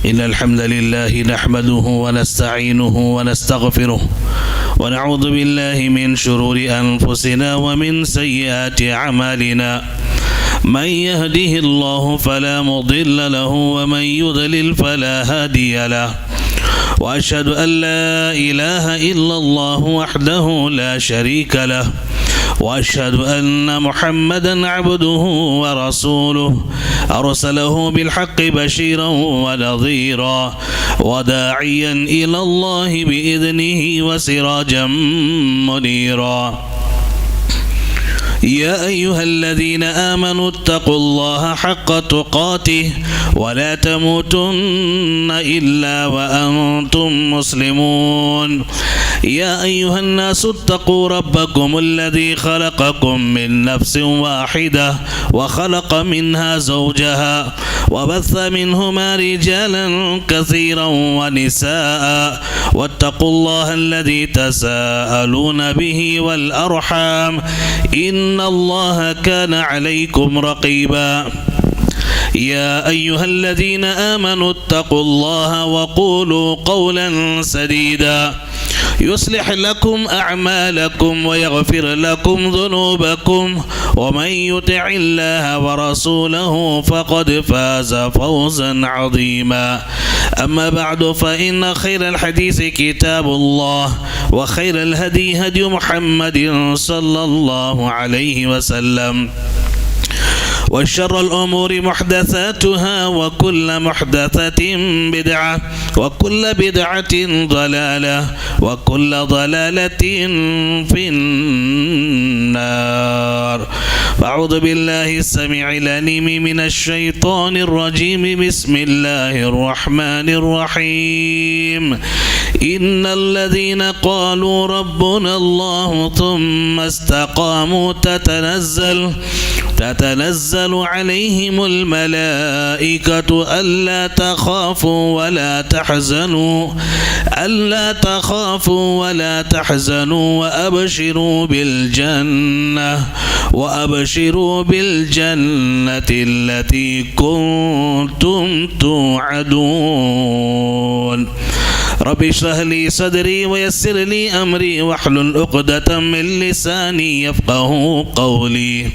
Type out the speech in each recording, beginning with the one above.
إن الحمد لله نحمده ونستعينه ونستغفره ونعوذ بالله من شرور أنفسنا ومن سيئات أعمالنا من يهده الله فلا مضل له ومن يضلل فلا هادي له وأشهد أن لا إله إلا الله وحده لا شريك له وأشهد أن محمدا عبده ورسوله أرسله بالحق بشيرا ونذيرا وداعيا إلى الله بإذنه وسراجا منيرا يا أيها الذين آمنوا اتقوا الله حق تقاته ولا تموتن إلا وأنتم مسلمون يا أيها الناس اتقوا ربكم الذي خلقكم من نفس واحدة وخلق منها زوجها وبث منهما رجالا كثيرا ونساء واتقوا الله الذي تساءلون به والأرحام إن الله كان عليكم رقيبا يا أيها الذين آمنوا اتقوا الله وقولوا قولا سديدا يصلح لكم أعمالكم ويغفر لكم ذنوبكم ومن يطع الله ورسوله فقد فاز فوزا عظيما أما بعد فإن خير الحديث كتاب الله وخير الهدي هدي محمد صلى الله عليه وسلم وشر الأمور محدثاتها وكل محدثة بدعة وكل بدعة ضلالة وكل ضلالة في النار. أعوذ بالله السميع العليم من الشيطان الرجيم. بسم الله الرحمن الرحيم. إن الذين قالوا ربنا الله ثم استقاموا تتنزل عليهم الملائكة ألا تخافوا ولا تحزنوا وأبشروا بالجنة التي كنتم توعدون. رب اشرح لي صدري ويسر لي أمري واحلل عقدة من لساني يفقهوا قولي.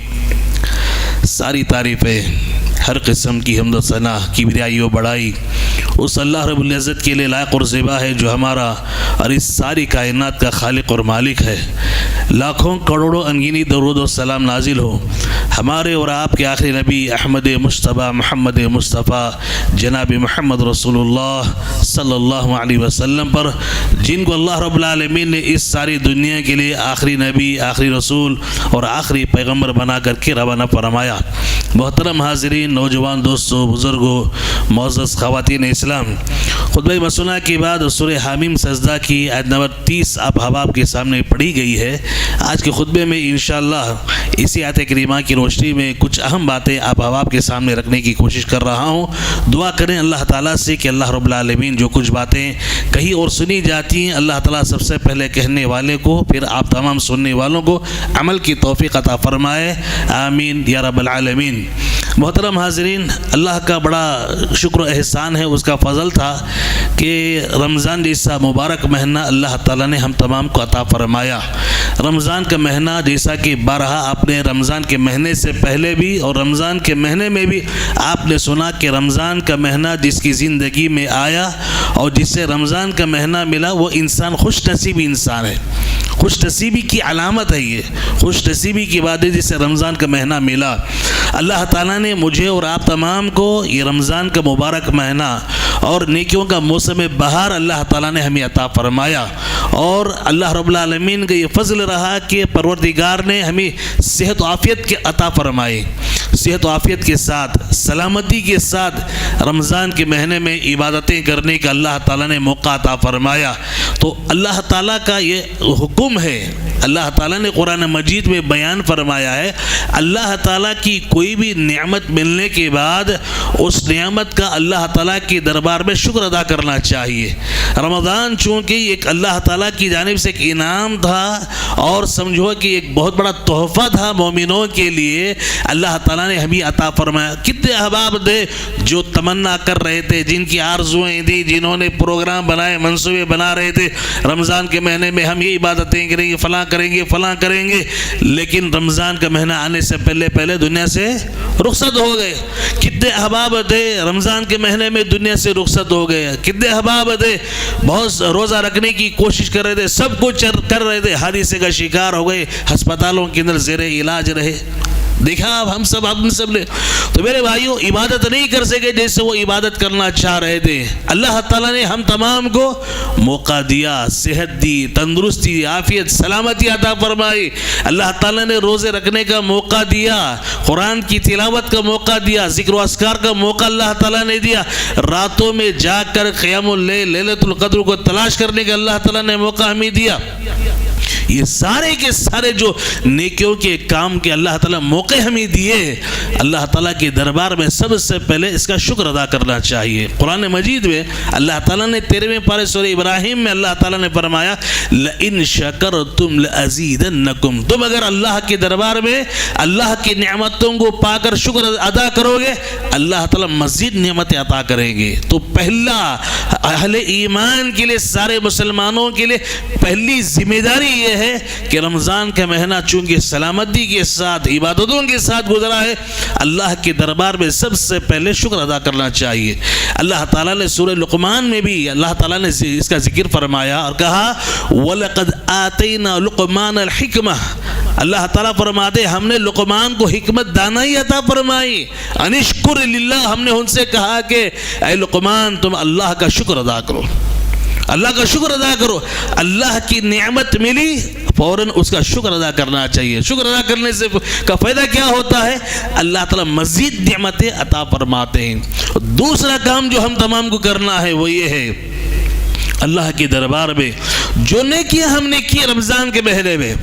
ساری تعریفیں، ہر قسم کی حمد و ثنا، کبریائی و بڑائی اس اللہ رب العزت کے لیے لائق اور زیبا ہے جو ہمارا اور اس ساری کائنات کا خالق اور مالک ہے. لاکھوں کروڑوں انگینی درود و سلام نازل ہو ہمارے اور آپ کے آخری نبی احمد مصطفیٰ محمد مصطفیٰ جناب محمد رسول اللہ صلی اللہ علیہ وسلم پر، جن کو اللہ رب العالمین نے اس ساری دنیا کے لیے آخری نبی، آخری رسول اور آخری پیغمبر بنا کر کے روانہ فرمایا. محترم حاضرین، نوجوان دوستوں، بزرگوں، معزز خواتین اسلام، خطبہ مسنہ کے بعد سورہ حامیم سجدہ کی آیت نمبر 30 آپ حباب کے سامنے پڑھی گئی ہے. آج کے خطبے میں انشاءاللہ اسی آیت کریمہ کی روشنی میں کچھ اہم باتیں آپ حباب کے سامنے رکھنے کی کوشش کر رہا ہوں. دعا کریں اللہ تعالیٰ سے کہ اللہ رب العالمین جو کچھ باتیں کہی اور سنی جاتی ہیں، اللہ تعالیٰ سب سے پہلے کہنے والے کو، پھر آپ تمام سننے والوں کو عمل کی توفیق عطا فرمائے. آمین یا رب العالمین. محترم حاضرین، اللہ کا بڑا شکر و احسان ہے، اس کا فضل تھا کہ رمضان جیسا مبارک مہینہ اللہ تعالیٰ نے ہم تمام کو عطا فرمایا. رمضان کا مہینہ جیسا کہ بارہا آپ نے رمضان کے مہینے سے پہلے بھی اور رمضان کے مہینے میں بھی آپ نے سنا کہ رمضان کا مہینہ جس کی زندگی میں آیا اور جس سے رمضان کا مہینہ ملا وہ انسان خوش نصیب انسان ہے. خوش نصیبی کی علامت ہے، یہ خوش نصیبی کی بات ہے جسے رمضان کا مہینہ ملا. اللہ تعالیٰ نے مجھے اور آپ تمام کو یہ رمضان کا مبارک مہینہ اور نیکیوں کا موسم بہار اللہ تعالیٰ نے ہمیں عطا فرمایا. اور اللہ رب العالمین کا یہ فضل رہا کہ پروردگار نے ہمیں صحت و عافیت کے عطا فرمائی. صحت و عافیت کے ساتھ، سلامتی کے ساتھ رمضان کے مہینے میں عبادتیں کرنے کا اللہ تعالیٰ نے موقع عطا فرمایا. تو اللہ تعالیٰ کا یہ حکم ہے، اللہ تعالیٰ نے قرآن مجید میں بیان فرمایا ہے اللہ تعالیٰ کی کوئی بھی نعمت ملنے کے بعد اس نعمت کا اللہ تعالیٰ کے دربار میں شکر ادا کرنا چاہیے. رمضان چونکہ ایک اللہ تعالیٰ کی جانب سے ایک انعام تھا اور سمجھو کہ ایک بہت بڑا تحفہ تھا مومنوں کے لیے, اللہ تعالیٰ نے ہمیں عطا فرمایا. کتنے احباب تھے جو تمنا کر رہے تھے, جن کی آرزوئیں تھیں, جنہوں نے پروگرام بنائے, منصوبے بنا رہے تھے رمضان کے مہینے میں ہم یہ عبادتیں کریں گے, فلاں کریں گے, لیکن رمضان کا مہینہ آنے سے پہلے دنیا سے رخصت ہو گئے. کتنے احباب تھے رمضان کے مہینے میں دنیا سے رخصت ہو گئے. کتنے احباب تھے بہت روزہ رکھنے کی کوشش کر رہے تھے, سب کچھ کر رہے تھے, حادثے کا شکار ہو گئے, ہسپتالوں کے اندر زیر علاج رہے. دیکھا اب ہم سب نے. تو میرے بھائیوں عبادت نہیں کر سکے جیسے وہ عبادت کرنا چاہ رہے تھے. اللہ تعالیٰ نے ہم تمام کو موقع دیا, صحت دی, تندرستی, عافیت, سلامتی عطا فرمائی. اللہ تعالیٰ نے روزے رکھنے کا موقع دیا, قرآن کی تلاوت کا موقع دیا, ذکر و اذکار کا موقع اللہ تعالیٰ نے دیا, راتوں میں جاگ کر قیام اللیل, لیلۃ القدر کو تلاش کرنے کا اللہ تعالیٰ نے موقع ہمیں دیا. یہ سارے کے سارے جو نیکیوں کے کام کے اللہ تعالیٰ موقع ہمیں دیے, اللہ تعالیٰ کے دربار میں سب سے پہلے اس کا شکر ادا کرنا چاہیے. قرآن مجید میں اللہ تعالیٰ نے 13ویں پارے سورہ ابراہیم میں اللہ تعالیٰ نے فرمایا لَإِن شَكَرْتُمْ لَأَزِيدَنَّكُمْ, تم اگر اللہ کے دربار میں اللہ کی نعمتوں کو پا کر شکر ادا کرو گے اللہ تعالیٰ مزید نعمتیں عطا کریں گے. تو پہلا اہل ایمان کے لیے, سارے مسلمانوں کے لیے پہلی ذمہ داری یہ ہے کہ رمضان کا مہینہ چونکہ سلامتی کے ساتھ عبادتوں کے ساتھ گزرا ہے, اللہ کے دربار میں سب سے پہلے شکر ادا کرنا چاہیے. اللہ تعالیٰ نے سورہ لقمان میں بھی اللہ تعالیٰ نے اس کا ذکر فرمایا اور کہا وَلَقَدْ آتَيْنَا لُقْمَانَ الْحِكْمَةَ, اللہ تعالیٰ فرماتے ہم نے لقمان کو حکمت دانائی عطا فرمائی. انشکر للہ, ہم نے ان سے کہا کہ اے لقمان تم اللہ کا شکر ادا کرو, اللہ کا شکر ادا کرو. اللہ کی نعمت ملی فوراً اس کا شکر ادا کرنا چاہیے. شکر ادا کرنے سے کا فائدہ کیا ہوتا ہے, اللہ تعالیٰ مزید نعمتیں عطا فرماتے ہیں. دوسرا کام جو ہم تمام کو کرنا ہے وہ یہ ہے اللہ کے دربار میں جو نیکیاں ہم نے کی رمضان کے مہینے میں,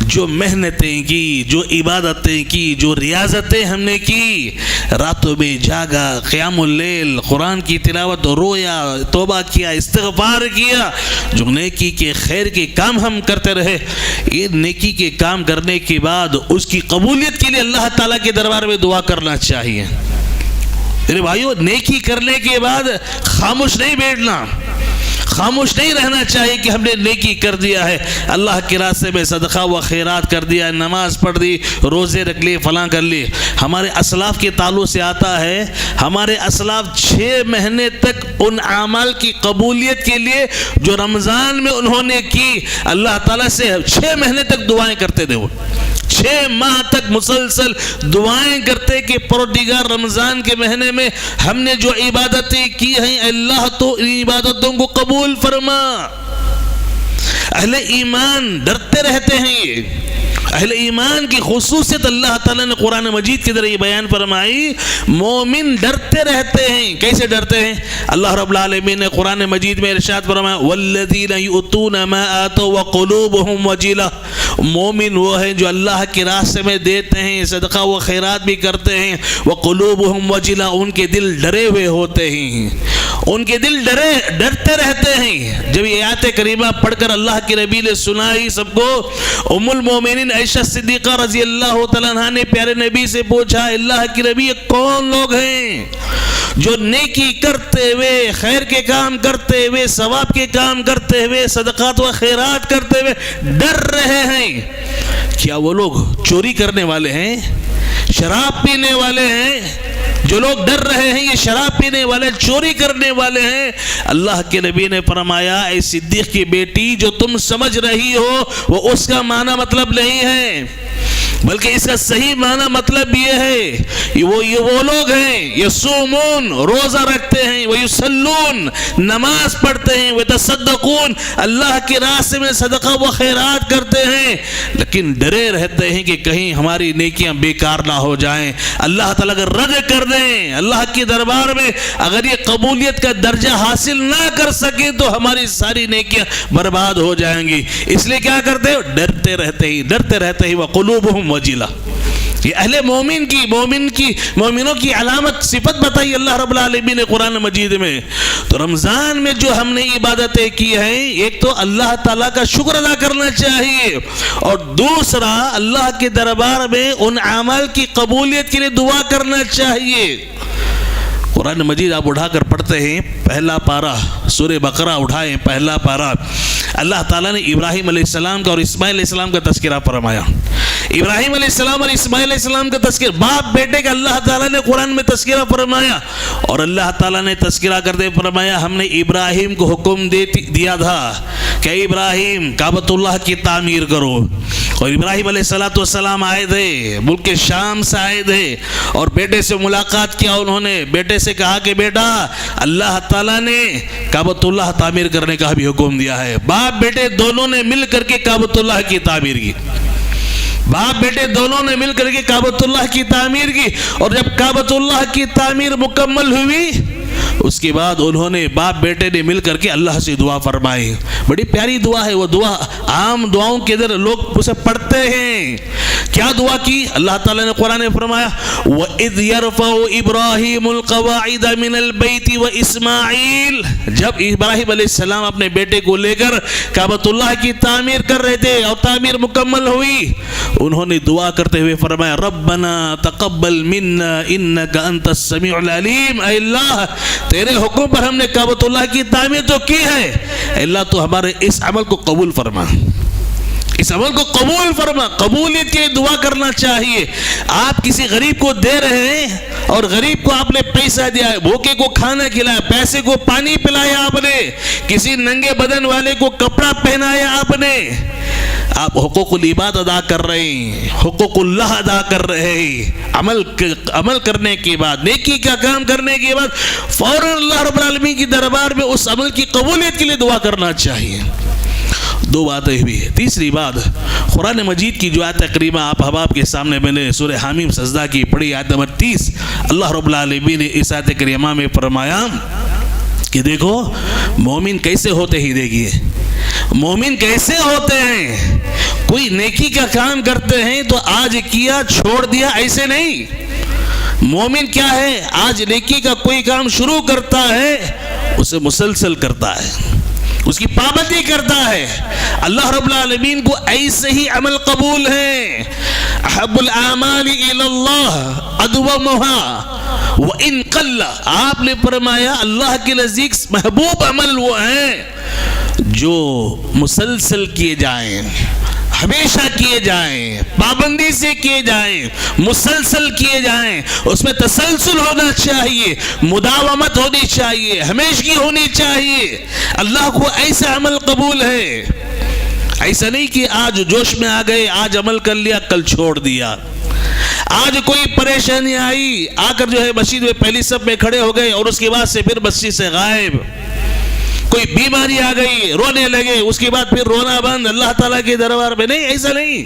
جو محنتیں کی, جو عبادتیں کی, جو ریاضتیں ہم نے کی, راتوں میں جاگا, قیام اللیل, قرآن کی تلاوت, رویا, توبہ کیا, استغفار کیا, جو نیکی کے خیر کے کام ہم کرتے رہے, یہ نیکی کے کام کرنے کے بعد اس کی قبولیت کے لیے اللہ تعالیٰ کے دربار میں دعا کرنا چاہیے. میرے بھائیو نیکی کرنے کے بعد خاموش نہیں بیٹھنا, خاموش نہیں رہنا چاہیے کہ ہم نے نیکی کر دیا ہے, اللہ کے راستے میں صدقہ و خیرات کر دیا, نماز پڑھ دی, روزے رکھ لیے, فلاں کر لیے. ہمارے اسلاف کے تعلق سے آتا ہے ہمارے اسلاف 6 مہینے تک ان اعمال کی قبولیت کے لیے جو رمضان میں انہوں نے کی اللہ تعالیٰ سے 6 مہینے تک دعائیں کرتے تھے. وہ 6 ماہ تک مسلسل دعائیں کرتے کہ پروردگار رمضان کے مہینے میں ہم نے جو عبادتیں کی ہیں اللہ تو ان عبادتوں کو قبول فرما. اہل ایمان ڈرتے رہتے ہیں. یہ اہل ایمان کی خصوصیت اللہ تعالیٰ نے قرآن مجید کے ذریعے بیان فرمائی. مومن ڈرتے رہتے ہیں. کیسے ڈرتے ہیں؟ اللہ رب العالمین نے قرآن مجید میں ارشاد فرمایا والذین یؤتون ما آتوا وقلوبهم وجلہ, مومن وہ ہیں جو اللہ کے راستے میں دیتے ہیں, صدقہ و خیرات بھی کرتے ہیں, وقلوبهم وجلہ, ان کے دل ڈرے ہوئے ہوتے ہیں, ان کے دل ڈرتے رہتے ہیں. جب یہ آیت کریمہ پڑھ کر اللہ کے نبی نے سنائی سب کو, ام المومنین عائشہ صدیقہ رضی اللہ تعالیٰ عنہا نے پیارے نبی سے پوچھا اللہ کے نبی یہ کون لوگ ہیں جو نیکی کرتے ہوئے, خیر کے کام کرتے ہوئے, ثواب کے کام کرتے ہوئے, صدقات و خیرات کرتے ہوئے ڈر رہے ہیں؟ کیا وہ لوگ چوری کرنے والے ہیں, شراب پینے والے ہیں؟ جو لوگ ڈر رہے ہیں یہ شراب پینے والے, چوری کرنے والے ہیں. اللہ کے نبی نے فرمایا اے صدیق کی بیٹی جو تم سمجھ رہی ہو وہ اس کا معنی مطلب نہیں ہے. بلکہ اس کا صحیح معنی مطلب یہ ہے یہ وہ لوگ ہیں یصومون روزہ رکھتے ہیں، ویصلون نماز پڑھتے ہیں، ویتصدقون اللہ کے راستے میں صدقہ و خیرات کرتے ہیں، لیکن ڈرے رہتے ہیں کہ کہیں ہماری نیکیاں بیکار نہ ہو جائیں، اللہ تعالیٰ اگر رد کر دیں، اللہ کے دربار میں اگر یہ قبولیت کا درجہ حاصل نہ کر سکیں تو ہماری ساری نیکیاں برباد ہو جائیں گی، اس لیے کیا کرتے ہیں؟ ڈرتے رہتے ہیں وقلوبہم وجلہ۔ یہ اہل مومنوں کی علامت صفت بتائی اللہ رب العالمین نے قرآن مجید میں۔ تو رمضان میں جو ہم نے عبادتیں کی ہیں، ایک تو اللہ تعالیٰ کا شکر ادا کرنا چاہیے، اور دوسرا اللہ کے دربار میں ان اعمال کی قبولیت کے لیے دعا کرنا چاہیے۔ قرآن مجید آپ اٹھا کر پڑھتے ہیں، پہلا پارہ سورہ بقرہ اٹھائیں، پہلا پارہ، اللہ تعالیٰ نے ابراہیم علیہ السلام کا اور اسماعیل علیہ السلام کا تذکرہ فرمایا۔ ابراہیم علیہ السلام اور اسماعیل علیہ السلام کا تذکرہ، باپ بیٹے کا اللہ تعالیٰ نے قرآن میں تذکرہ فرمایا، اور اللہ تعالیٰ نے تذکرہ کرتے فرمایا ہم نے ابراہیم کو حکم دیا تھا کہ ابراہیم کعبۃ اللہ کی تعمیر کرو، اور ابراہیم علیہ السلام آئے تھے، ملک شام سے آئے تھے، اور بیٹے سے ملاقات کیا، انہوں نے بیٹے سے کہا کہ بیٹا اللہ تعالیٰ نے کعبۃ اللہ تعمیر کرنے کا بھی حکم دیا ہے۔ باپ بیٹے دونوں نے مل کر کے کعبۃ اللہ کی تعمیر کی، باپ بیٹے دونوں نے مل کر کے کعبۃ اللہ کی تعمیر کی، اور جب کعبۃ اللہ کی تعمیر مکمل ہوئی اس کے بعد انہوں نے باپ بیٹے نے مل کر کے اللہ سے دعا فرمائی۔ بڑی پیاری دعا ہے وہ دعا، عام دعاؤں کے اندر لوگ اسے پڑھتے ہیں۔ کیا دعا کی؟ اللہ تعالیٰ نے قرآن میں فرمایا وَإِذْ يَرْفَعُ إِبْرَاهِيمُ الْقَوَاعِدَ مِنَ الْبَيْتِ وَإِسْمَاعِيلُ، جب ابراہیم علیہ السلام اپنے بیٹے کو لے کر کعبۃ اللہ کی تعمیر کر رہے تھے اور تعمیر مکمل ہوئی، انہوں نے دعا کرتے ہوئے فرمایا ربنا تقبل منا انک انت السمیع العلیم، اے اللہ تیرے حکم پر ہم نے کعبۃ اللہ کی تعمیر تو کی ہے، اے اللہ تو ہمارے اس عمل کو قبول فرما، اس عمل کو قبول فرما۔ قبولیت کے لیے دعا کرنا چاہیے۔ آپ کسی غریب کو دے رہے ہیں اور غریب کو آپ نے پیسہ دیا ہے، بھوکے کو کھانا کھلایا، پیسے کو پانی پلایا آپ نے، کسی ننگے بدن والے کو کپڑا پہنایا آپ نے، آپ حقوق العباد ادا کر رہے ہیں، حقوق اللہ ادا کر رہے ہیں۔ عمل کرنے کے بعد، نیکی کا کام کرنے کے بعد فوراً اللہ رب العالمین کی دربار میں اس عمل کی قبولیت کے لیے دعا کرنا چاہیے۔ دو باتیں ہوئی ہے۔ تیسری بات، قرآن مجید کی جو آیت کریمہ آپ احباب کے سامنے میں نے سورہ حامیم سجدہ کی پڑھی، آیت نمبر 30، اللہ رب العالمین نے اس آیت کریمہ میں فرمایا کہ دیکھو مومن کیسے ہوتے ہی، دیکھیے مومن کیسے ہوتے ہیں، کوئی نیکی کا کام کرتے ہیں تو آج کیا چھوڑ دیا ایسے نہیں۔ مومن کیا ہے؟ آج نیکی کا کوئی کام شروع کرتا ہے اسے مسلسل کرتا ہے، اس کی پابندی کرتا ہے۔ اللہ رب العالمین کو ایسے ہی عمل قبول ہے۔ احب الاعمال الی اللہ ادومها وان قل، آپ نے فرمایا اللہ کے نزدیک محبوب عمل وہ ہیں جو مسلسل کیے جائیں، ہمیشہ کیے جائیں، پابندی سے کیے جائیں، مسلسل کیے جائیں، اس میں تسلسل ہونا چاہیے، مداومت ہونی چاہیے، ہمیشگی ہونی چاہیے۔ اللہ کو ایسا عمل قبول ہے، ایسا نہیں کہ آج جوش میں آ گئے، آج عمل کر لیا کل چھوڑ دیا، آج کوئی پریشانی آئی آ کر جو ہے مسجد میں پہلی صف میں کھڑے ہو گئے اور اس کے بعد سے پھر مسجد سے غائب، کوئی بیماری آ گئی رونے لگے اس کے بعد پھر رونا بند اللہ تعالیٰ کے دربار میں، نہیں، ایسا نہیں۔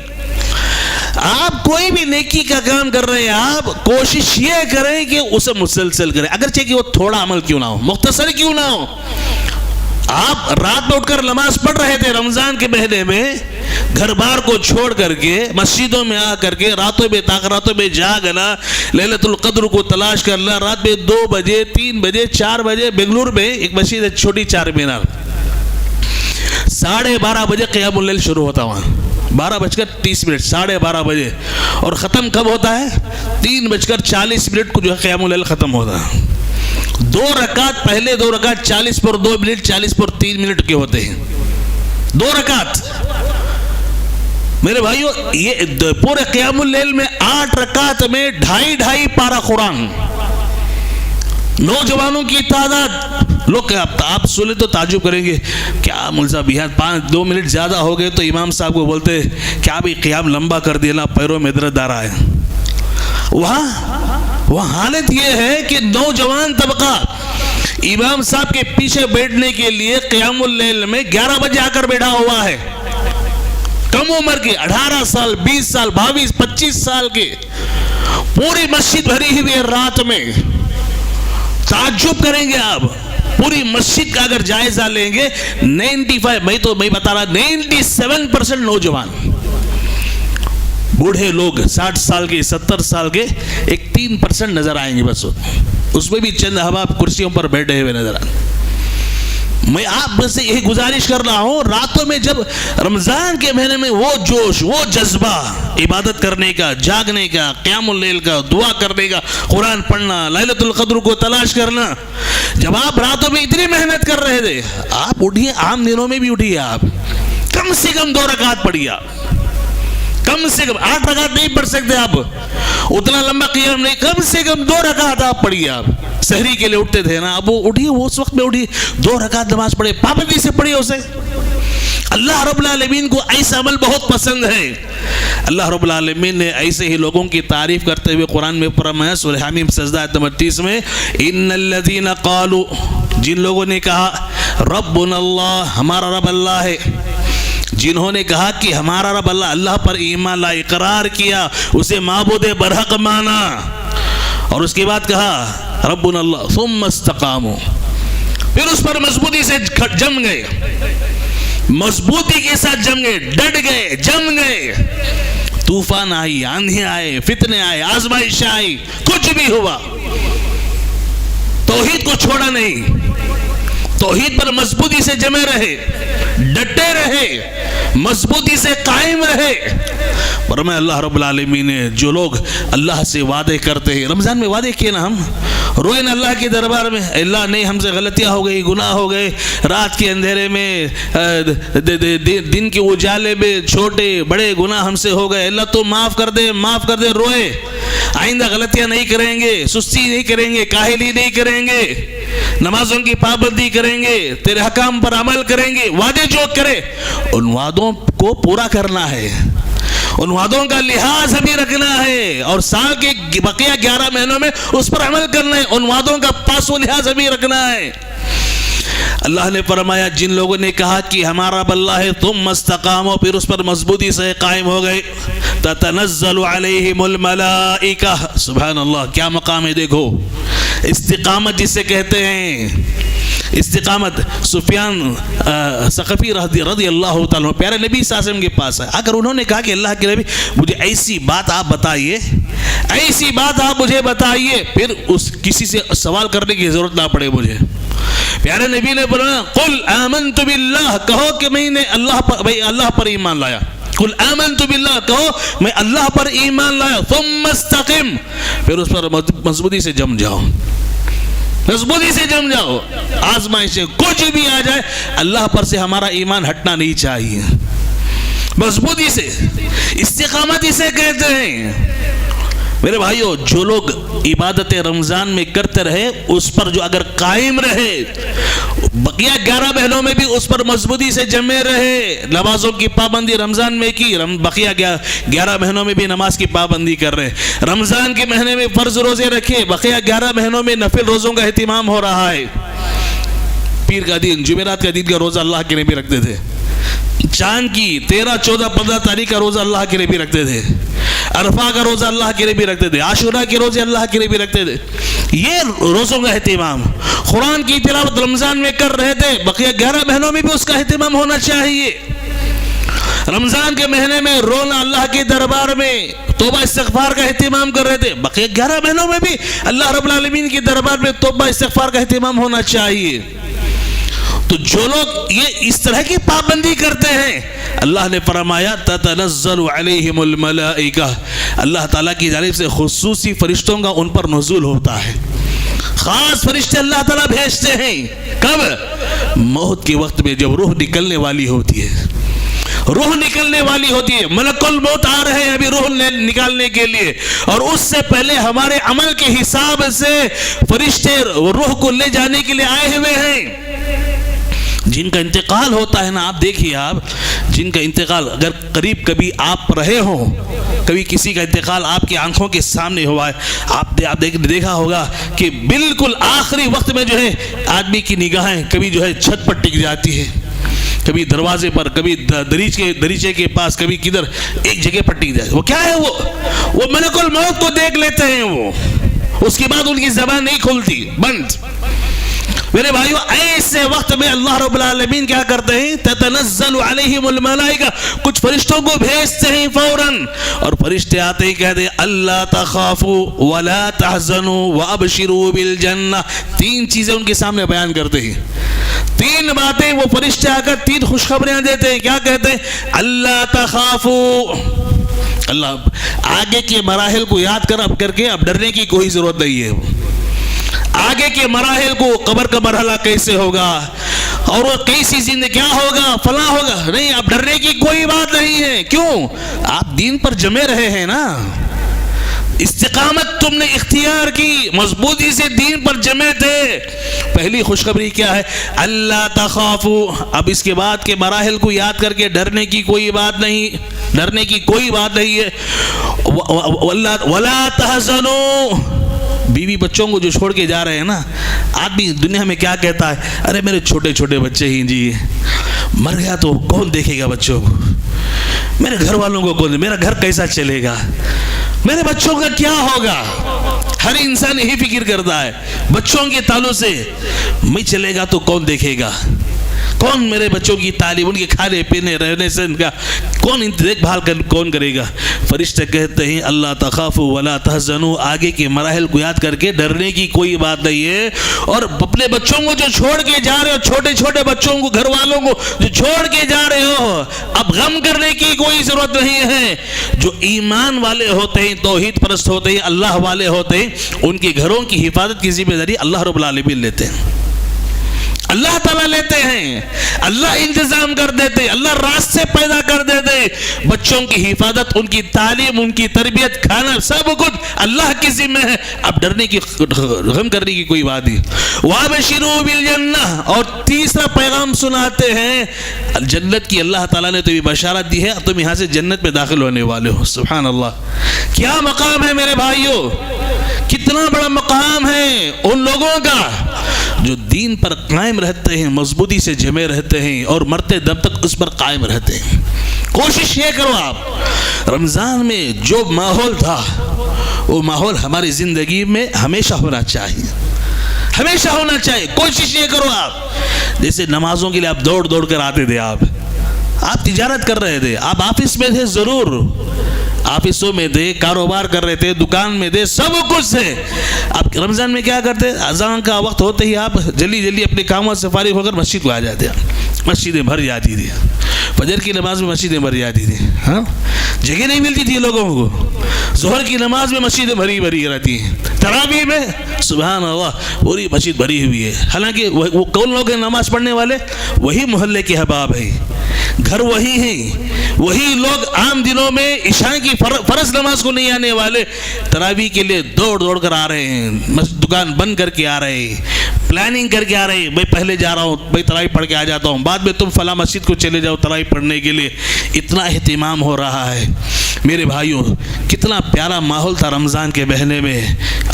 آپ کوئی بھی نیکی کا کام کر رہے ہیں، آپ کوشش یہ کریں کہ اسے مسلسل کریں، اگرچہ کہ وہ تھوڑا عمل کیوں نہ ہو، مختصر کیوں نہ ہو۔ آپ رات میں اٹھ کر نماز پڑھ رہے تھے رمضان کے مہینے میں، گھر بار کو چھوڑ کر کے مسجدوں میں آ کر کے راتوں میں جاگنا، لیلۃ القدر کو تلاش کرنا، رات میں 2 بجے 3 بجے 4 بجے بنگلور میں ایک مسجد ہے چھوٹی چار مینار، 12:30 بجے قیام اللیل شروع ہوتا، وہاں 12:30 12:30 بجے، اور ختم کب ہوتا ہے؟ 3:40 کو جو ہے قیام اللیل ختم ہوتا ہے۔ 2 رکعت، پہلے 2 رکعت 40 پر 2 منٹ، 40 پر 3 منٹ کے ہوتے ہیں، 2 رکعت۔ میرے بھائیو یہ پورے قیام اللیل میں 8 رکعت میں 2.5 پارہ قرآن، نوجوانوں کی تعداد لوگ آپ سنے تو تعجب کریں گے، کیا مولوی صاحب یہاں 2 منٹ زیادہ ہو گئے تو امام صاحب کو بولتے کیا بھی قیام لمبا کر دینا، پیروں میں درد آ رہا ہے. وہاں حالت یہ ہے کہ نوجوان طبقہ امام صاحب کے پیچھے بیٹھنے کے لیے قیام اللیل میں 11 بجے آ کر بیٹھا ہوا ہے. کم عمر کے 18 سال 20 سال 22 25 سال کے، پوری مسجد بھری ہوئی ہے رات میں. تعجب کریں گے آپ، پوری مسجد کا اگر جائزہ لیں گے 95 میں بتا رہا 97% نوجوان، بوڑھے لوگ 60 سال کے 70 سال کے 3% نظر آئیں گے بس، اس میں بھی چند احباب کرسیوں پر بیٹھے ہوئے نظر آئیں. میں آپ سے یہی گزارش کر رہا ہوں، راتوں میں جب رمضان کے مہینے میں وہ جوش، وہ جذبہ عبادت کرنے کا، جاگنے کا، قیام اللیل کا، دعا کرنے کا، قرآن پڑھنا، لیلۃ القدر کو تلاش کرنا، جب آپ راتوں میں اتنی محنت کر رہے تھے، آپ اٹھیے، عام دنوں میں بھی اٹھیے، آپ کم سے کم 2 رکعت پڑھیے. آپ کم سے کم 8 رکعت نہیں پڑھ سکتے آپ، اتنا لمبا قیام نہیں، کم سے کم 2 رکعت آپ پڑھیے. آپ سحری کے لیے اٹھتے تھے نا، اب وہ اٹھیے، وہ اس وقت میں اٹھیے، 2 رکعت نماز پڑھے، پابندی سے پڑھیے اسے. اللہ رب العالمین کو ایسا عمل بہت پسند ہے. اللہ رب العالمین نے ایسے ہی لوگوں کی تعریف کرتے ہوئے قرآن میں فرمایا سورہ حمیم سجدہ آیت نمبر 30 میں، ان الذین قالوا، جن لوگوں نے کہا ربنا اللہ، ہمارا رب اللہ ہے، جنہوں نے کہا کہ ہمارا رب اللہ، اللہ پر ایمان لا، اقرار کیا، اسے معبود برحق مانا، اور اس کے بعد کہا ربنا اللہ ثم استقاموا، پھر اس پر مضبوطی سے جم گئے، مضبوطی کے ساتھ جم گئے، ڈٹ گئے، جم گئے. طوفان آئی، آندھی آئے، فتنے آئے، آزمائش آئی، کچھ بھی ہوا، توحید کو چھوڑا نہیں، توحید پر مضبوطی سے جمے رہے، ڈٹے رہے، مضبوطی سے قائم رہے. فرمایا اللہ رب العالمین نے جو لوگ اللہ سے وعدے کرتے ہیں، رمضان میں وعدے کیے نا، ہم روئے نا اللہ کے دربار میں، اللہ نہیں ہم سے غلطیاں ہو گئی، گناہ ہو گئے، رات کے اندھیرے میں دن کے اجالے میں چھوٹے بڑے گناہ ہم سے ہو گئے، اللہ تو معاف کر دے، معاف کر دے، روئے، آئندہ غلطیاں نہیں کریں گے، سستی نہیں کریں گے، کاہلی نہیں کریں گے، نمازوں کی پابندی کریں گے، تیرے حکام پر عمل کریں گے. وعدے جو کرے ان وعدوں کو پورا کرنا ہے، ان وعدوں کا لحاظ ہمیں رکھنا ہے، اور سال کے بقیہ 11 مہینوں میں اس پر عمل کرنا ہے، ان وعدوں کا پاس و لحاظ ہمیں رکھنا ہے. اللہ نے فرمایا جن لوگوں نے کہا کہ ہمارا رب اللہ ہے، تم استقاموا، پھر اس پر مضبوطی سے قائم ہو گئے، تتنزل علیہم الملائکہ. سبحان اللہ، کیا مقام ہے، دیکھو استقامت جسے کہتے ہیں. استقامت سفیان ثقفی رضی اللہ تعالیٰ پیارے نبی صلی اللہ علیہ وسلم کے پاس ہے. اگر انہوں نے کہا کہ اللہ کے نبی مجھے ایسی بات آپ بتائیے، ایسی بات آپ مجھے بتائیے، پھر اس کسی سے سوال کرنے کی ضرورت نہ پڑے مجھے. پیارے نبی نے بولا قل آمنت باللہ، کہو کہ میں نے اللہ پر ایمان لایا. قل آمنت باللہ، کہو میں اللہ پر ایمان لایا. ثم استقم، پھر اس پر مضبوطی سے جم جاؤ، مضبوطی سے جم جاؤ. آزمائشیں کچھ بھی آ جائے، اللہ پر سے ہمارا ایمان ہٹنا نہیں چاہیے. مضبوطی سے، استقامت اسے کہتے ہیں. میرے بھائیو، جو لوگ عبادت رمضان میں کرتے رہے، اس پر جو اگر قائم رہے، بقیہ 11 مہینوں میں بھی اس پر مضبوطی سے جمے رہے، نمازوں کی پابندی رمضان میں کی، بقیہ 11 مہینوں میں بھی نماز کی پابندی کر رہے، رمضان کے مہینے میں فرض روزے رکھے، بقیہ 11 مہینوں میں نفل روزوں کا اہتمام ہو رہا ہے. پیر کا دن، جمعرات کا دن کا روزہ اللہ کے نبی رکھتے تھے، چاند کی 13 14 15 تاریخ کا روزہ اللہ کے نبی رکھتے تھے، عرفہ کا روزہ اللہ کے نبی رکھتے تھے، عاشورہ کے روزے اللہ کے نبی رکھتے تھے. یہ روزوں کا اہتمام. قرآن کی تلاوت رمضان میں کر رہے تھے، بقیہ 11 مہینوں میں بھی اس کا اہتمام ہونا چاہیے. رمضان کے مہینے میں رونا اللہ کے دربار میں، توبہ استغفار کا اہتمام کر رہے تھے، بقیہ 11 مہینوں میں بھی اللہ رب العالمین کے دربار میں توبہ استغفار کا اہتمام ہونا چاہیے. تو جو لوگ یہ اس طرح کی پابندی کرتے ہیں، اللہ نے فرمایا تتنزل علیہم الملائکہ، اللہ تعالیٰ کی جانب سے خصوصی فرشتوں کا ان پر نزول ہوتا ہے. خاص فرشتے اللہ تعالیٰ بھیجتے ہیں. کب؟ موت کے وقت میں، جب روح نکلنے والی ہوتی ہے. روح نکلنے والی ہوتی ہے، ملک الموت آ رہے ہیں ابھی روح نکالنے کے لیے، اور اس سے پہلے ہمارے عمل کے حساب سے فرشتے روح کو لے جانے کے لیے آئے ہوئے ہیں۔ جن کا انتقال ہوتا ہے نا، آپ دیکھیے، آپ جن کا انتقال اگر قریب کبھی آپ رہے ہوں، کبھی کسی کا انتقال آپ کی آنکھوں کے سامنے ہوا ہے، آپ دیکھا ہوگا کہ بالکل آخری وقت میں جو ہے آدمی کی نگاہیں کبھی جو ہے چھت پر ٹک جاتی ہے، کبھی دروازے پر، کبھی دریچے کے پاس، کبھی کدھر ایک جگہ پر ٹک جائے۔ وہ کیا ہے؟ وہ ملک الموت کو دیکھ لیتے ہیں، وہ اس کے بعد ان کی زبان نہیں کھلتی، بند۔ میرے بھائیو، ایسے وقت میں اللہ رب العالمین کیا کرتے ہیں؟ تتنزل علیہم الملائکہ، کچھ فرشتوں کو بھیجتے ہیں فوراً، اور فرشتے آتے ہی کہتے ہیں اللہ تخافوا ولا تحزنوا وابشروا بالجنہ۔ تین چیزیں ان کے سامنے بیان کرتے ہیں، تین باتیں وہ فرشتے آ کر تین خوشخبریاں دیتے ہیں۔ کیا کہتے ہیں؟ اللہ تخافوا، اللہ آگے کے مراحل کو یاد کر کے اب ڈرنے کی کوئی ضرورت نہیں ہے۔ آگے کے مراحل کو، قبر کا مرحلہ کیسے ہوگا اور وہ کیسی زندگی، کیا ہوگا، فلاں ہوگا، نہیں، اب ڈرنے کی کوئی بات نہیں ہے۔ کیوں؟ آپ دین پر جمے رہے ہیں نا، استقامت تم نے اختیار کی، مضبوطی سے دین پر جمے تھے۔ پہلی خوشخبری کیا ہے؟ اللہ تخافوا۔ اب اس کے بعد کے مراحل کو یاد کر کے ڈرنے کی کوئی بات نہیں، ڈرنے کی کوئی بات نہیں ہے۔ ولا تحزنوا، بیوی بچوں کو جو چھوڑ کے جا رہے ہیں نا، آدمی دنیا میں کیا کہتا ہے؟ ارے میرے چھوٹے چھوٹے بچے ہی جی، مر گیا تو کون دیکھے گا بچوں کو، میرے گھر والوں کو کون، میرا گھر کیسا چلے گا، میرے بچوں کا کیا ہوگا۔ ہر انسان یہی فکر کرتا ہے بچوں کے تعلق سے، میں چلے گا تو کون دیکھے گا، کون میرے بچوں کی تعلیم، ان کے کھانے پینے رہنے سے ان کا کون دیکھ بھال کون کرے گا۔ فرشتے کہتے ہیں اللہ تخافوا ولا تحزنوا، آگے کے مراحل کو یاد کر کے ڈرنے کی کوئی بات نہیں ہے۔ اور اپنے بچوں کو جو چھوڑ کے جا رہے ہو، چھوٹے چھوٹے بچوں کو، گھر والوں کو جو چھوڑ کے جا رہے ہو، اب غم کرنے کی کوئی ضرورت نہیں ہے۔ جو ایمان والے ہوتے ہیں، توحید پرست ہوتے ہیں، اللہ والے ہوتے ہیں، ان کے گھروں کی حفاظت کی ذمہ داری اللہ رب العالمین لیتے ہیں، اللہ تعالیٰ لیتے ہیں، اللہ انتظام کر دیتے، اللہ راستے پیدا کر دیتے۔ بچوں کی حفاظت، ان کی تعلیم، ان کی تربیت، کھانا، سب کچھ اللہ کی ذمہ ہے۔ اب ڈرنے کی، غم کرنے کی کوئی بات نہیں۔ وَابْشِرُوا بِالْجَنَّةِ، اور تیسرا پیغام سناتے ہیں جنت کی۔ اللہ تعالیٰ نے تو یہ بشارت دی ہے، تم یہاں سے جنت میں داخل ہونے والے ہو۔ سبحان اللہ، کیا مقام ہے میرے بھائیوں، کتنا بڑا مقام ہے ان لوگوں کا جو دین پر قائم رہتے ہیں، مضبوطی سے جمے رہتے ہیں، اور مرتے دم تک اس پر قائم رہتے ہیں۔ کوشش یہ کرو، آپ رمضان میں جو ماحول تھا وہ ماحول ہماری زندگی میں ہمیشہ ہونا چاہیے، ہمیشہ ہونا چاہیے۔ کوشش یہ کرو، آپ جیسے نمازوں کے لیے آپ دوڑ کر آتے تھے، آپ تجارت کر رہے تھے، آپ آفس میں تھے، ضرور آفسوں میں تھے، کاروبار کر رہے تھے، دکان میں تھے، سب کچھ سے۔ آپ رمضان میں کیا کرتے؟ اذان کا وقت ہوتے ہی آپ جلدی اپنے کاموں سے فارغ ہو کر مسجد کو آ جاتے، مسجدیں بھر جاتی تھی، فجر کی نماز میں مسجدیں بھر جاتی تھی، ہاں جگہ نہیں ملتی تھی لوگوں کو۔ ظہر کی نماز میں مسجدیں بھری رہتی ہیں، تراویح میں سبحان اللہ پوری مسجد بھری ہوئی ہے۔ حالانکہ وہ کون لوگ ہیں نماز پڑھنے والے؟ وہی محلے کے احباب ہیں، گھر وہی ہیں، وہی لوگ عام دنوں میں عشاء کی فرض نماز کو نہیں آنے والے، تراویح کے لیے دوڑ کر آ رہے ہیں، دکان بند کر کے آ رہے ہیں، پلاننگ کر کے آ رہے ہیں، میں پہلے جا رہا ہوں، میں تراویح پڑھ کے آ جاتا ہوں، بعد میں تم فلاں مسجد کو چلے جاؤ تراویح پڑھنے کے لیے۔ اتنا اہتمام ہو رہا ہے میرے بھائیوں، کتنا پیارا ماحول تھا رمضان کے مہینے میں۔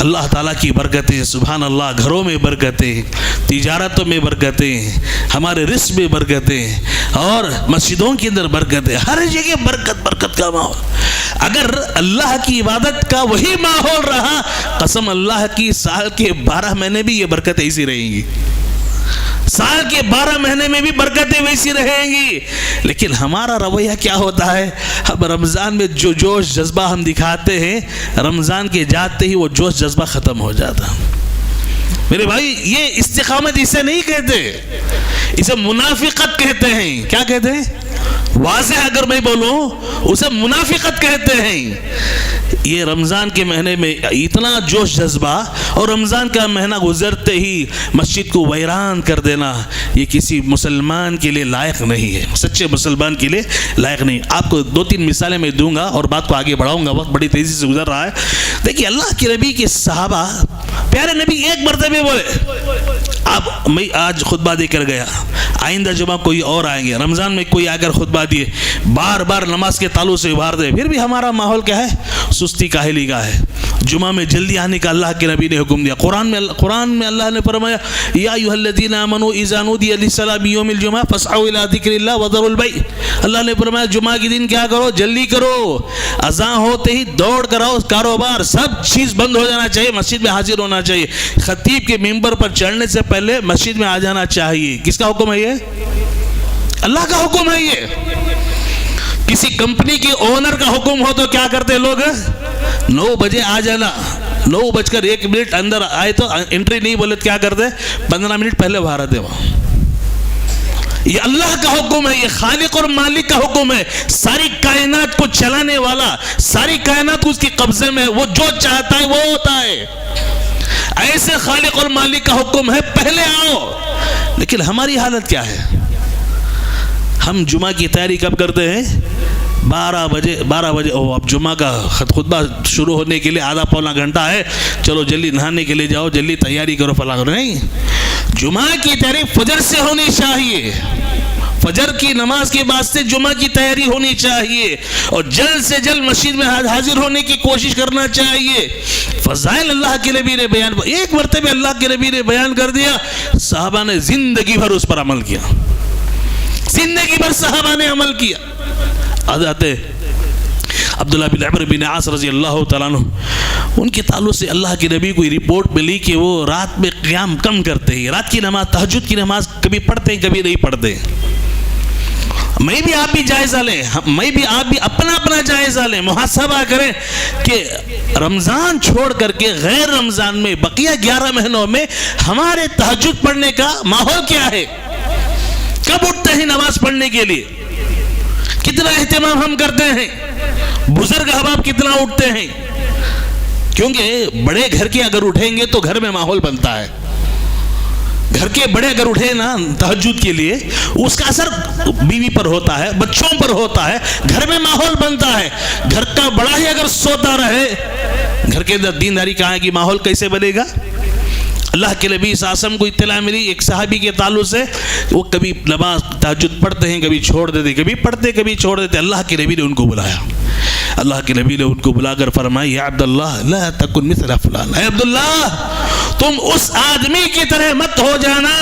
اللہ تعالیٰ کی برکتیں، سبحان اللہ، گھروں میں برکتیں، تجارتوں میں برکتیں، ہمارے رزق میں برکتیں، اور مسجدوں کے اندر برکتیں، ہر جگہ برکت کا ماحول۔ اگر اللہ کی عبادت کا وہی ماحول رہا، قسم اللہ کی، سال کے 12 مہینے بھی یہ برکت ایسی رہیں گی، سال کے 12 مہینے میں بھی برکتیں ویسی رہیں گی۔ لیکن ہمارا رویہ کیا ہوتا ہے؟ ہم رمضان میں جو جوش جذبہ ہم دکھاتے ہیں، رمضان کے جاتے ہی وہ جوش جذبہ ختم ہو جاتا۔ میرے بھائی، یہ استقامت اسے نہیں کہتے، اسے منافقت کہتے ہیں. کیا کہتے ہیں؟ واضح اگر میں بولوں اسے منافقت کہتے ہیں. یہ رمضان کے مہینے میں اتنا جوش جذبہ اور رمضان کا مہینہ گزرتے ہی مسجد کو ویران کر دینا یہ کسی مسلمان کے لیے لائق نہیں ہے, سچے مسلمان کے لیے لائق نہیں. آپ کو 2-3 مثالیں میں دوں گا اور بات کو آگے بڑھاؤں گا, وقت بڑی تیزی سے گزر رہا ہے. دیکھیے اللہ کے نبی کے صحابہ پیارے نبی ایک مرتبہ بولے اب میں آج خطبہ دے کر گیا, آئندہ جمعہ کوئی اور آئیں گے, رمضان میں کوئی آ کر خطبہ دیے, بار بار نماز کے تعلق سے ابھار دے, پھر بھی ہمارا ماحول کیا ہے؟ سستی کاہلی کا ہے. جمعہ میں جلدی آنے کا اللہ کے نبی نے حکم دیا. قرآن میں اللہ نے فرمایا یا ایھا الذین آمنوا اذا نودی للصلاۃ بیوم الجمعہ فاسعوا الی ذکر اللہ وذروا البیع. اللہ نے فرمایا جمعہ کے دن کیا کرو؟ جلدی کرو, اذان ہوتے ہی دوڑ کر آؤ, کاروبار سب چیز بند ہو جانا چاہیے, مسجد میں حاضر ہونا چاہیے. خطیب کے ممبر پر چڑھنے سے پہلے مسجد میں آ جانا چاہیے. کس کا حکم ہے یہ؟ اللہ کا حکم ہے. یہ کسی کمپنی کے اونر کا حکم ہو تو کیا کرتے لوگ؟ 9 بجے آ جانا, 9:01 اندر آئے تو انٹری نہیں بولے تو کیا کرتے؟ 15 منٹ پہلے باہر آتے وہاں. یہ اللہ کا حکم ہے, یہ خالق اور مالک کا حکم ہے. ساری کائنات کو چلانے والا, ساری کائنات اس کے قبضے میں, وہ جو چاہتا ہے وہ ہوتا ہے. ایسے خالق اور مالک کا حکم ہے پہلے آؤ. لیکن ہماری حالت کیا ہے؟ ہم جمعہ کی تیاری کب کرتے ہیں؟ 12 بجے. اب جمعہ کا خطبہ شروع ہونے کے لیے آدھا پونا گھنٹہ ہے, چلو جلدی نہانے کے لیے جاؤ, جلدی تیاری کرو, فلاں کرو. نہیں, جمعہ کی تیاری فجر سے ہونی چاہیے. فجر کی نماز کے بعد سے جمعہ کی تیاری ہونی چاہیے اور جلد سے جلد مسجد میں حاضر ہونے کی کوشش کرنا چاہیے. فضائل اللہ کے نبی نے بیان, ایک مرتبہ اللہ کے نبی نے بیان کر دیا, صحابہ نے زندگی بھر اس پر عمل کیا. زندگی بھر صحابہ نے عمل کیا. حضرت عبداللہ بن عمرو بن عاص رضی اللہ تعالیٰ عنہ, ان کے تعلق سے اللہ کے نبی کو رپورٹ ملی کہ وہ رات میں قیام کم کرتے ہیں, رات کی نماز, تہجد کی نماز کبھی پڑھتے ہیں کبھی نہیں پڑھتے. میں بھی آپ بھی جائزہ لیں, میں بھی آپ بھی اپنا جائزہ لیں, محاسبہ کریں کہ رمضان چھوڑ کر کے غیر رمضان میں بقیہ 11 مہینوں میں ہمارے تہجد پڑھنے کا ماحول کیا ہے؟ کب اٹھتے ہیں نماز پڑھنے کے لیے؟ کتنا اہتمام ہم کرتے ہیں؟ بزرگ احباب کتنا اٹھتے ہیں؟ کیونکہ بڑے گھر کے اگر اٹھیں گے تو گھر میں ماحول بنتا ہے. گھر کے بڑے اگر اٹھے نا تہجد کے لیے, اس کا اثر بیوی پر ہوتا ہے, بچوں پر ہوتا ہے, گھر میں ماحول بنتا ہے. گھر کا بڑا ہی اگر سوتا رہے, گھر کے اندر دینداری کہاں ہے کہ ماحول کیسے بنے گا؟ اللہ کے نبی صلی اللہ علیہ وسلم کو اطلاع ملی ایک صحابی کے تعلق سے, وہ کبھی نماز تہجد پڑھتے ہیں, کبھی چھوڑ دیتے, کبھی پڑھتے کبھی چھوڑ دیتے. اللہ کے نبی نے ان کو بلایا, اللہ کے نبی نے ان کو بلا کر فرمایا یا عبداللہ لا تکن مثل فلان, اے عبداللہ تم اس آدمی کی طرح مت ہو جانا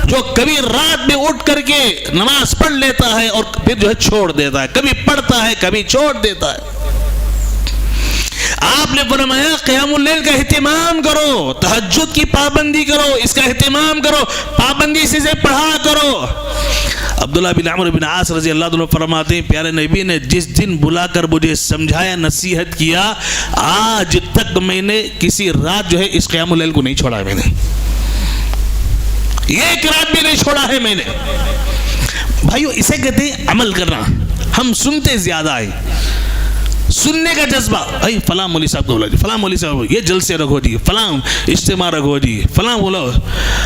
جو کبھی رات میں اٹھ کر کے نماز پڑھ لیتا ہے اور پھر جو ہے چھوڑ دیتا ہے, کبھی پڑھتا ہے کبھی چھوڑ دیتا ہے. آپ نے فرمایا قیام اللیل کا اہتمام کرو, تہجد کی پابندی کرو, اس کا اہتمام کرو, پابندی سے پڑھا کرو. عبداللہ بن عمرو بن عاص رضی اللہ عنہ فرماتے ہیں پیارے نبی نے جس دن بلا کر مجھے سمجھایا, نصیحت کیا, آج تک میں نے کسی رات جو ہے اس قیام اللیل کو نہیں چھوڑا. میں نے ایک رات بھی نہیں چھوڑا ہے میں نے. بھائیو اسے کہتے ہیں عمل کرنا. ہم سنتے زیادہ ہیں, سننے کا جذبہ, بھائی فلاں مولوی صاحب کو بولا جی, فلاں مولوی صاحب یہ جلسے رکھو جی, فلاں اجتماع رکھو جی, فلاں بولا.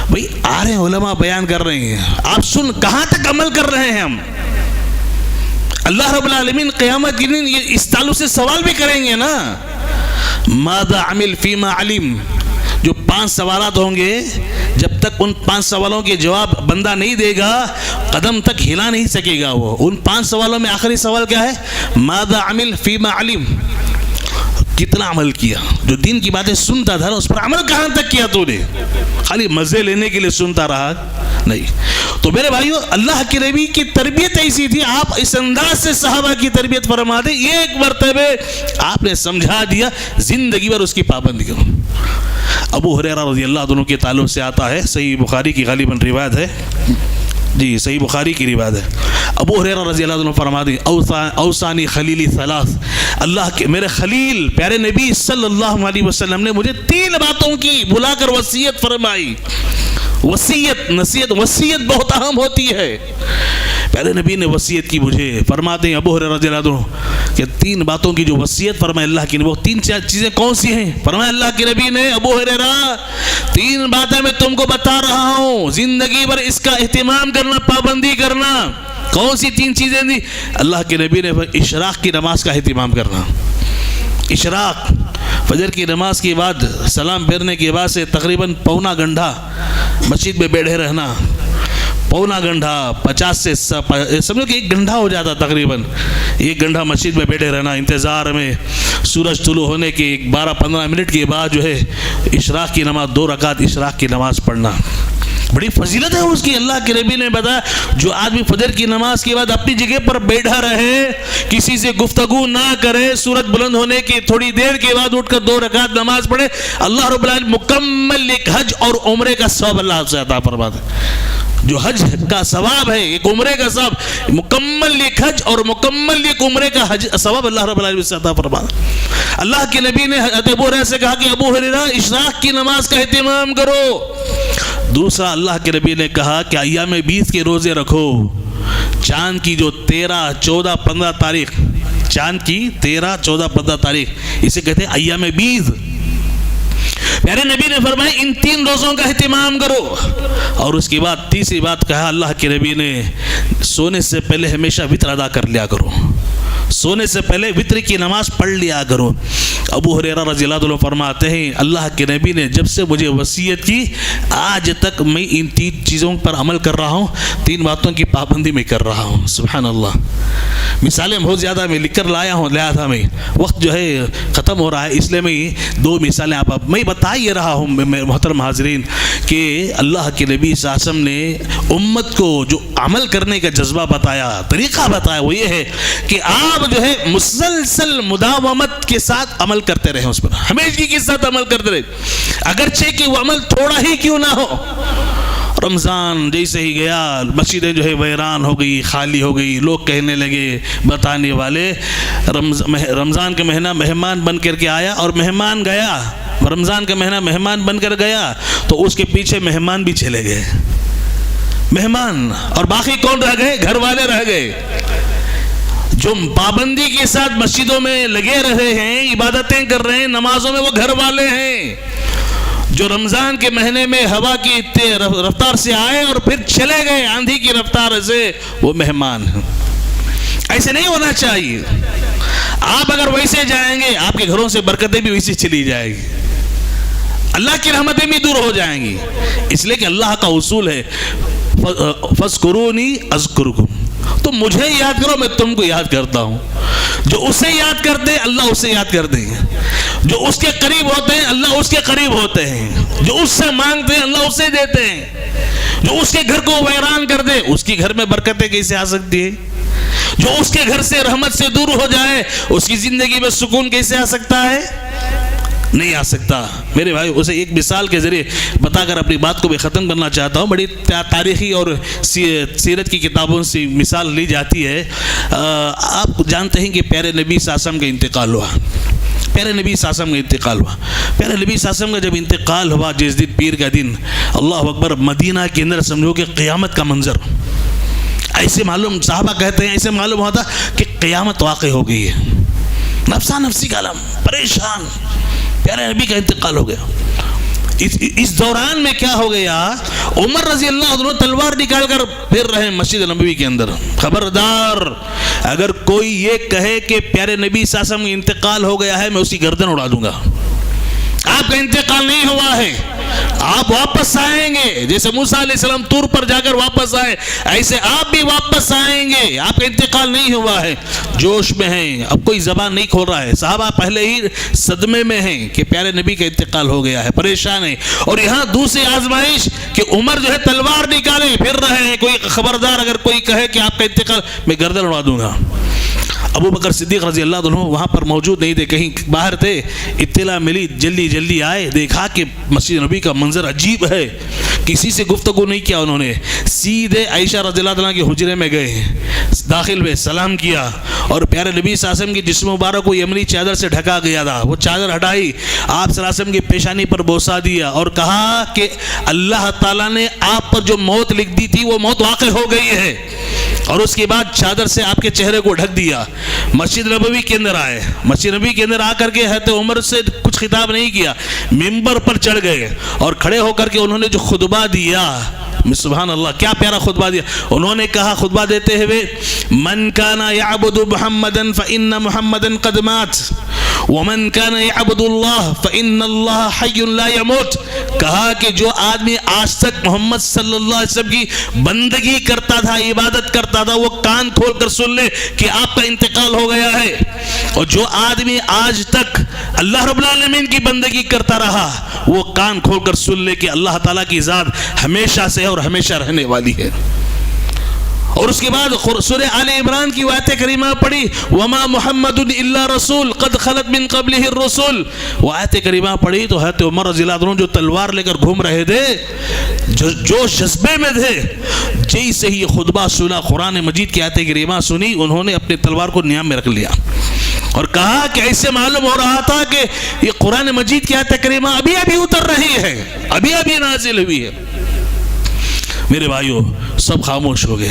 بھائی آ رہے ہیں علماء بیان کر رہے ہیں, آپ سن کہاں تک عمل کر رہے ہیں؟ ہم اللہ رب العالمین قیامت کے دن اس تعلق سے سوال بھی کریں گے نا, ماذا عمل فیما علم. جو 5 سوالات ہوں گے, جب تک ان 5 سوالوں کے جواب بندہ نہیں دے گا قدم تک ہلا نہیں سکے گا. وہ ان 5 سوالوں میں آخری سوال کیا ہے؟ ماذا عمل فیما علم, کتنا عمل کیا؟ جو دین کی باتیں سنتا تھا نا اس پر عمل کہاں تک کیا تو نے؟ خالی مزے لینے کے لیے سنتا رہا نہیں. تو میرے بھائیو اللہ کے نبی کی تربیت ایسی تھی, آپ اس انداز سے صحابہ کی تربیت فرما دیں. ایک مرتبہ آپ نے سمجھا دیا, زندگی بھر اس کی پابندی کرو. ابو ہریرہ رضی اللہ عنہ کے تعلق سے آتا ہے, صحیح بخاری کی غالباً روایت ہے, جی صحیح بخاری کی روایت ہے. ابو ہریرہ رضی اللہ عنہ فرماتے ہیں اوصانی خلیلی ثلاث, اللہ کے میرے خلیل پیارے نبی صلی اللہ علیہ وسلم نے مجھے 3 باتوں کی بلا کر وصیت فرمائی. وصیت نصیحت وصیت بہت اہم ہوتی ہے. پہلے نبی نے وصیت کی مجھے. فرماتے ہیں ابو ہریرہ رضی اللہ عنہ کہ 3 باتوں کی جو وصیت فرمائے اللہ کی, وہ 3 چیزیں کون سی ہیں؟ فرمایا اللہ کے نبی نے ابو ہریرہ 3 باتیں میں تم کو بتا رہا ہوں, زندگی بھر اس کا اہتمام کرنا, پابندی کرنا. کون سی 3 چیزیں تھیں؟ اللہ کے نبی نے اشراق کی نماز کا اہتمام کرنا. اشراق فجر کی نماز کے بعد سلام پھیرنے کے بعد سے تقریباً پونا گھنٹہ مسجد میں بیٹھے رہنا. پونا گھنٹہ 50 سے سمجھو کہ 1 گھنٹہ ہو جاتا, تقریباً 1 گھنٹہ مسجد میں بیٹھے رہنا انتظار میں. سورج طلوع ہونے کے 12-15 منٹ کے بعد جو ہے اشراق کی نماز 2 رکعت اشراق کی نماز پڑھنا. بڑی فضیلت ہے اس کی. اللہ کے نبی نے بتایا جو آدمی فجر کی نماز کے بعد اپنی جگہ پر بیٹھا رہے, کسی سے گفتگو نہ کرے, سورج بلند ہونے کی تھوڑی دیر کے بعد اٹھ کر 2 رکعت نماز پڑھے, اللہ رب العالمین مکمل ایک حج اور عمرے کا ثواب اللہ سے عطا فرماتا ہے. جو حج کا ثواب ہے, ایک عمرے کا ثواب, مکمل ایک حج اور مکمل ایک عمرے کا حج ثواب اللہ رب العالمین سے عطا فرماتا. اللہ کے نبی نے حضرت ابو ہریرہ سے کہا کہ ابو ہریرہ اشراق کی نماز کا اہتمام کرو. دوسرا اللہ کے نبی نے کہا کہ ایام 20 کے روزے رکھو. چاند کی جو 13, 14, 15 تاریخ, چاند کی 13, 14, 15 تاریخ, اسے کہتے ہیں ایام 20. پیارے نبی نے فرمایا ان 3 روزوں کا اہتمام کرو. اور اس کے بعد تیسری بات کہا اللہ کے نبی نے سونے سے پہلے ہمیشہ وتر ادا کر لیا کرو. سونے سے پہلے وتر کی نماز پڑھ لیا کرو. ابو ہریرہ رضی اللہ عنہ فرماتے ہیں اللہ کے نبی نے جب سے مجھے وصیت کی آج تک میں ان 3 چیزوں پر عمل کر رہا ہوں, 3 باتوں کی پابندی میں کر رہا ہوں. سبحان اللہ. مثالیں بہت زیادہ میں لکھ کر لایا تھا میں, وقت جو ہے ختم ہو رہا ہے, اس لیے میں 2 مثالیں میں بتا ہی رہا ہوں محترم حاضرین کہ اللہ کے نبی صلی اللہ علیہ وسلم نے امت کو جو عمل کرنے کا جذبہ بتایا, طریقہ بتایا, وہ یہ ہے کہ آپ جو ہے مسلسل مداومت کے ساتھ عمل کرتے رہے, اس پر ہمیشگی کے ساتھ عمل کرتے رہے, اگرچہ کہ وہ عمل تھوڑا ہی کیوں نہ ہو. رمضان جیسے ہی گیا مسجدیں جو ہے ویران ہو گئی, خالی ہو گئی. لوگ کہنے لگے بتانے والے رمضان کا مہینہ مہمان بن کر کے آیا اور مہمان گیا, رمضان کا مہینہ مہمان بن کر گیا تو اس کے پیچھے مہمان بھی چلے گئے. مہمان اور باقی کون رہ گئے؟ گھر والے رہ گئے. جو پابندی کے ساتھ مسجدوں میں لگے رہے ہیں, عبادتیں کر رہے ہیں, نمازوں میں, وہ گھر والے ہیں. جو رمضان کے مہینے میں ہوا کی رفتار سے آئے اور پھر چلے گئے آندھی کی رفتار سے, وہ مہمان ہیں. ایسے نہیں ہونا چاہیے. آپ اگر ویسے جائیں گے آپ کے گھروں سے برکتیں بھی ویسے چلی جائیں گی, اللہ کی رحمتیں بھی دور ہو جائیں گی. اس لیے کہ اللہ کا اصول ہے فَاذْكُرُونِي أَذْكُرْكُمْ, تم مجھے یاد کرو میں تم کو یاد کرتا ہوں. جو اسے یاد کرتے ہیں اللہ اسے یاد کرتے ہیں, جو اس کے قریب ہوتے ہیں اللہ اس کے قریب ہوتے ہیں, جو اس سے مانگتے ہیں اللہ اسے دیتے ہیں, جو اس کے گھر کو ویران کر دے اس کے گھر میں برکتیں کیسے آ سکتی ہے, جو اس کے گھر سے رحمت سے دور ہو جائے اس کی زندگی میں سکون کیسے آ سکتا ہے؟ نہیں آ سکتا. میرے بھائی اسے ایک مثال کے ذریعے بتا کر اپنی بات کو بھی ختم کرنا چاہتا ہوں. بڑی تاریخی اور سیرت کی کتابوں سے مثال لی جاتی ہے. آپ جانتے ہیں کہ پیارے نبی صلی اللہ علیہ وسلم کا انتقال ہوا. پیارے نبی صلی اللہ علیہ وسلم کا انتقال ہوا. پیارے نبی صلی اللہ علیہ وسلم کا جب انتقال ہوا جس دن پیر کا دن, اللہ اکبر, مدینہ کے اندر سمجھو کہ قیامت کا منظر ایسے معلوم, صحابہ کہتے ہیں ایسے معلوم ہوتا کہ قیامت واقع ہو گئی ہے. نفسا نفسی کا عالم, پریشان. پیارے نبی کا انتقال ہو گیا. اس دوران میں کیا ہو گیا, عمر رضی اللہ عنہ تلوار نکال کر پھر رہے مسجد نبوی کے اندر. خبردار اگر کوئی یہ کہے کہ پیارے نبی صلی اللہ علیہ وسلم کا انتقال ہو گیا ہے میں اسی گردن اڑا دوں گا. آپ کا انتقال نہیں ہوا ہے, آپ واپس آئیں گے. جیسے موسیٰ علیہ السلام طور پر جا کر واپس آئے ایسے آپ بھی واپس آئیں گے. آپ کا انتقال نہیں ہوا ہے. جوش میں ہیں, اب کوئی زبان نہیں کھول رہا ہے. صحابہ پہلے ہی صدمے میں ہیں کہ پیارے نبی کا انتقال ہو گیا ہے, پریشان ہیں. اور یہاں دوسری آزمائش کہ عمر جو ہے تلوار نکالے پھر رہے ہیں. کوئی خبردار اگر کوئی کہے کہ آپ کا انتقال, میں گردن اڑا دوں گا. ابو بکر صدیق رضی اللہ عنہ وہاں پر موجود نہیں تھے, کہیں باہر تھے. اطلاع ملی, جلدی آئے, دیکھا کہ مسجد نبی کا منظر عجیب ہے. کسی سے گفتگو نہیں کیا انہوں نے، سیدھے عائشہ رضی اللہ عنہا کے حجرے میں گئے، داخل ہوئے، سلام کیا، اور پیارے نبی صلی اللہ علیہ وسلم کے جسم مبارک کو یمنی چادر سے ڈھکا گیا تھا، وہ چادر ہٹائی، آپ صلی اللہ علیہ وسلم کی پیشانی پر بوسہ دیا اور کہا کہ اللہ تعالیٰ نے آپ پر جو موت لکھ دی تھی وہ موت واقع ہو گئی ہے، اور اس کے بعد چادر سے آپ کے چہرے کو ڈھک دیا۔ مسجد نبوی کے اندر آئے، مسجد نبوی کے اندر آ کر کے حضرت عمر سے کچھ خطاب نہیں کیا، منبر پر چڑھ گئے اور کھڑے ہو کر کے انہوں نے جو خطبہ دیا، سبحان اللہ کیا پیارا خطبہ دیا، انہوں نے کہا خطبہ دیتے ہوئے، من کان یعبد محمدا فإن محمدا قد مات ومن کان یعبد اللہ فإن اللہ حی لا يموت، کہا کہ جو آدمی آج تک محمد صلی اللہ علیہ وسلم کی بندگی کرتا تھا، عبادت کرتا تھا، وہ کان کھول کر سن لے کہ آپ کا انتقال ہو گیا ہے، اور جو آدمی آج تک اللہ رب العالمین کی بندگی کرتا رہا وہ کان کھول کر سن لے کہ اللہ تعالیٰ کی ذات ہمیشہ سے اور ہمیشہ رہنے والی ہے۔ اور اس کے بعد سورہ آل عمران کی آیت کریمہ پڑھی، وما محمد الا رسول قد خلت من قبلہ الرسل، وہ آیت کریمہ پڑھی تو حضرت عمر رضی اللہ عنہ جو تلوار لے کر گھوم رہے تھے، جو جذبے میں تھے، جیسے ہی یہ خطبہ سنا، قرآن مجید کی آیت کریمہ سنی، انہوں نے اپنے تلوار کو نیام میں رکھ لیا اور کہا کہ ایسے معلوم ہو رہا تھا کہ یہ قرآن مجید کی آیت کریمہ ابھی ابھی اتر رہی ہے، ابھی ابھی نازل ہوئی ہے۔ میرے بھائیوں سب خاموش ہو گئے۔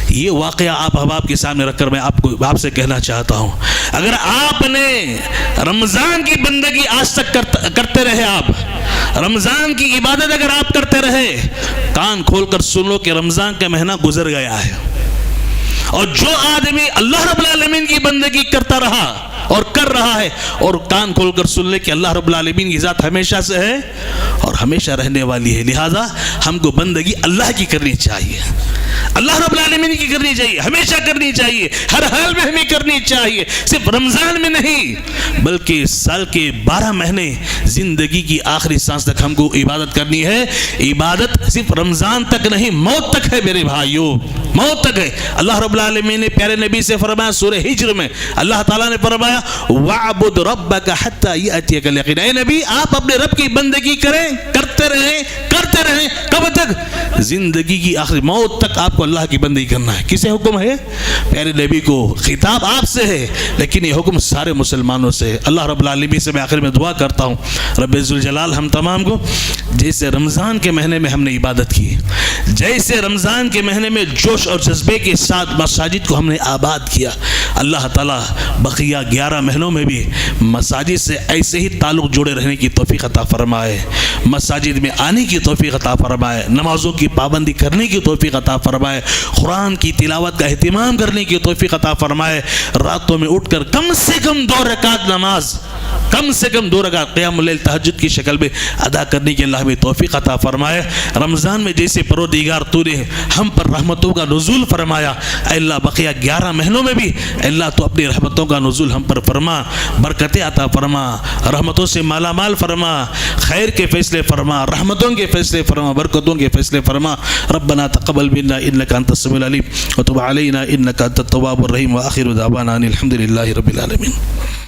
یہ واقعہ آپ احباب کے سامنے رکھ کر میں آپ سے کہنا چاہتا ہوں، اگر آپ نے رمضان کی بندگی آج تک کرتے رہے، آپ رمضان کی عبادت اگر آپ کرتے رہے، کان کھول کر سن لو کہ رمضان کا مہینہ گزر گیا ہے، اور جو آدمی اللہ رب العالمین کی بندگی کرتا رہا اور کر رہا ہے، اور کان کھول کر سن لے کہ اللہ رب العالمین کی ذات ہمیشہ سے ہے اور ہمیشہ رہنے والی ہے، لہذا ہم کو بندگی اللہ کی کرنی چاہیے، اللہ رب العالمین کی کرنی چاہیے، ہمیشہ کرنی چاہیے، ہر حال میں ہمیں کرنی چاہیے، صرف رمضان میں نہیں بلکہ سال کے 12 مہینے زندگی کی آخری سانس تک ہم کو عبادت کرنی ہے۔ عبادت صرف رمضان تک نہیں، موت تک ہے میرے بھائیوں، موت تک ہے۔ اللہ رب العالمین نے پیارے نبی سے فرمایا، سورہ ہجر میں اللہ تعالیٰ نے فرمایا، وَعْبُدْ رَبَّكَ حَتَّى يَأْتِيَكَ الْيَقِينُ، اے نبی آپ اپنے رب کی بندگی کریں، کرتے رہیں، کب تک؟ زندگی کی آخری موت تک آپ کو اللہ کی بندگی کرنا ہے۔ کسے حکم ہے؟ پیارے نبی کو، خطاب آپ سے ہے لیکن یہ حکم سارے مسلمانوں سے ہے۔ اللہ رب العالمین سے میں آخر میں دعا کرتا ہوں، رب ذوالجلال ہم تمام کو جیسے رمضان کے مہینے میں ہم نے عبادت کی، جیسے رمضان کے مہینے میں جوش اور جذبے کے ساتھ مساجد کو ہم نے آباد کیا، اللہ تعالیٰ بقیہ 11 مہینوں میں بھی مساجد سے ایسے ہی تعلق جوڑے رہنے کی توفیق عطا فرمائے، مساجد میں آنے کی توفیق عطا فرمائے، نمازوں کی پابندی کرنے کی توفیق عطا فرمائے، قرآن کی تلاوت کا اہتمام کرنے کی توفیق عطا فرمائے، راتوں میں اٹھ کر کم سے کم 2 رکعت نماز، کم سے کم 2 رکعت قیام اللیل تہجد کی شکل میں ادا کرنے کی اللہ ہمیں توفیق عطا فرمائے۔ رمضان میں جیسے پروردگار تو نے ہم پر رحمتوں کا نزول فرمایا، اے اللہ بقیہ 11 مہینوں میں بھی اے اللہ تو اپنی رحمتوں کا نزول ہم پر فرما، برکتیں عطا فرما، رحمتوں سے مالا مال فرما، خیر کے فیصلے فرما، رحمتوں کے فیصلے فرما، برکتوں کے فیصلے فرما۔ ربنا تقبل منا انك انت السميع العليم وتب علينا انك انت التواب الرحيم واخر دعوانا ان الحمد لله رب العالمين۔